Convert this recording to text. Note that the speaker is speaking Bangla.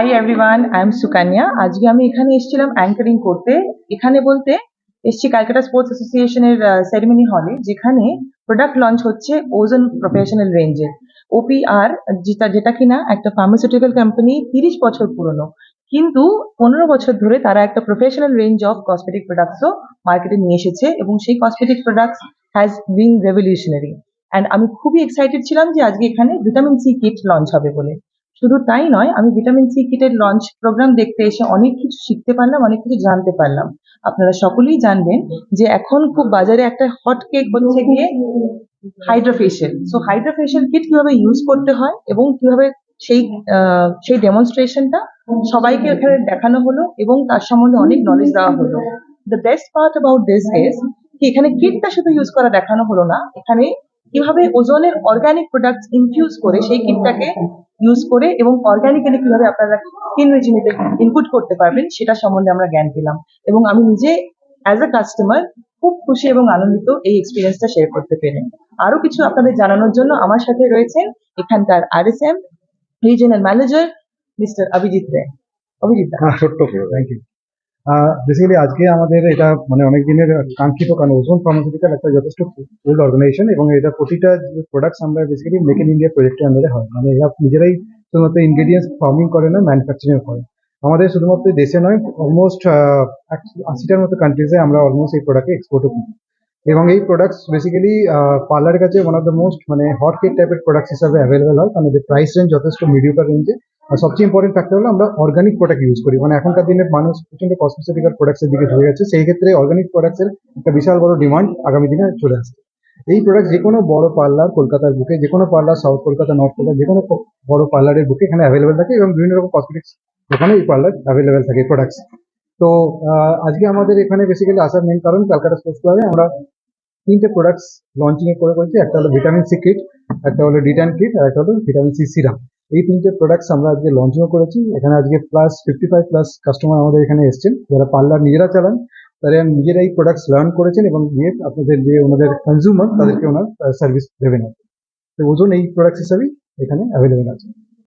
Hi everyone, I am Sukanya. আজকে আমি এখানে এসেছিলাম অ্যাঙ্কারিং করতে। এখানে বলতে এসছি ক্যালকাটা স্পোর্টস অ্যাসোসিয়েশনের সেরেমনি হলে, যেখানে প্রোডাক্ট লঞ্চ হচ্ছে ওজন প্রফেশনাল রেঞ্জের ওপিআর, যেটা যেটা কিনা একটা ফার্মাসিউটিক্যাল কোম্পানি 30 বছর পুরনো, কিন্তু 15 বছর ধরে তারা একটা প্রফেশনাল রেঞ্জ অফ কসমেটিক প্রোডাক্টসও মার্কেটে নিয়ে এসেছে, এবং সেই cosmetic products has been revolutionary. And আমি খুবই এক্সাইটেড ছিলাম যে আজকে এখানে ভিটামিন সি কিট লঞ্চ হবে বলে। শুধু তাই নয়, আমি ভিটামিন সি কিটের লঞ্চ প্রোগ্রাম দেখতে এসে অনেক কিছু শিখতে পারলাম, অনেক কিছু জানতে পারলাম। আপনারা সকলেই জানবেন যে এখন খুব বাজারে একটা হট কেক হচ্ছে গিয়ে হাইড্রোফেশিয়াল। সো হাইড্রোফেশিয়াল কিট কিভাবে ইউজ করতে হয় এবং কিভাবে সেই সেই ডেমনস্ট্রেশনটা সবাইকে এখানে দেখানো হলো এবং তার সম্বন্ধে অনেক নলেজ দেওয়া হলো। The best part about this is কি এখানে কিটটা শুধু ইউজ করা দেখানো হলো না, এখানে কিভাবে ওজনের অর্গানিক প্রোডাক্টস ইনফিউজ করে সেই কিটটাকে ইউজ করে এবং অর্গানিক্যালি কিভাবে আপনারা স্কিন রেজিমেতে ইনপুট করতে পারবেন সেটা সম্বন্ধে আমরা জ্ঞান পেলাম। এবং আমি নিজে অ্যাজ এ কাস্টমার খুব খুশি এবং আনন্দিত এই এক্সপিরিয়েন্সটা শেয়ার করতে পেরে। আরো কিছু আপনাদের জানানোর জন্য আমার সাথে রয়েছেন এখানকার RSM regional manager mister Abhijit রে। অভিজিৎ দা। ছোট্ট করে থ্যাংক ইউ। বেসিক্যালি আজকে আমাদের এটা মানে অনেক দিনের কাঙ্ক্ষিত, কারণ ওজন ফার্মাসিউটিক্যাল একটা যথেষ্ট ওল্ড অর্গানাইজেশন এবং এটা প্রতিটা প্রোডাক্টস আমরা বেসিক্যালি মেক ইন ইন্ডিয়া প্রজেক্টের আন্ডারে হয়, মানে এরা নিজেরাই শুধুমাত্র ইনগ্রেডিয়েন্টস ফার্মিং করে না, ম্যানুফ্যাকচারিং করে। আমাদের শুধুমাত্র দেশে নয়, অলমোস্ট 80টার মতো কান্ট্রিজে আমরা অলমোস্ট এই প্রোডাক্টকে এক্সপোর্টও করি। এবং এই প্রোডাক্টস বেসিক্যালি পার্লারের কাছে ওয়ান অফ দ্য মোস্ট মানে হট কেক টাইপের প্রোডাক্টস হিসাবে অ্যাভেলেবেল হয়, কারণ এদের প্রাইস রেঞ্জ যথেষ্ট মিডিয়াম রেঞ্জে। আর সবচেয়ে ইম্পর্টেন্ট ফ্যাক্টর হলো আমরা অর্গানিক প্রোডাক্ট ইউজ করি, মানে এখনকার দিনের মানুষ প্রচন্ড কসমেটিক্যাল প্রোডাক্টসের দিকে ঝরে যাচ্ছে, সেই ক্ষেত্রে অর্গানিক প্রোডাক্টসের একটা বিশাল বড় ডিমান্ড আগামী দিনে চলে আসছে। এই প্রোডাক্ট যে কোনো বড় পার্লার কলকাতার বুকে, যে কোনো parlour south Kolkata, north Kolkata, যে কোনো বড় পার্লারের বুকে এখানে অ্যাভেলেবেল থাকে এবং বিভিন্ন রকম কসমেটিক্স দোকানে এই পার্লার অ্যাভেলেবেল থাকে প্রোডাক্টস। তো আজকে আমাদের এখানে বেসিক্যালি আসার মেন কারণ ক্যালকাটা স্পোর্টস ক্লাবে আমরা তিনটে প্রোডাক্টস লঞ্চিং করেছি। একটা হলো ভিটামিন সি কিট, একটা হলো ডিটান কিট, আর একটা হলো ভিটামিন সি সিরাম। এই তিনটে প্রোডাক্টস আমরা আজকে লঞ্চিং করেছি। এখানে আজকে প্লাস 55+ কাস্টমার আমাদের এখানে এসেছেন, যারা পার্লার নিজেরা চালান, তারা নিজেরাই প্রোডাক্টস লার্ন করেছেন এবং গিয়ে আপনাদের যে ওনাদের কনজিউমার তাদেরকে ওনার সার্ভিস দেবেন। তো ওজন এই প্রোডাক্টস হিসাবেই এখানে অ্যাভেলেবেল আছে।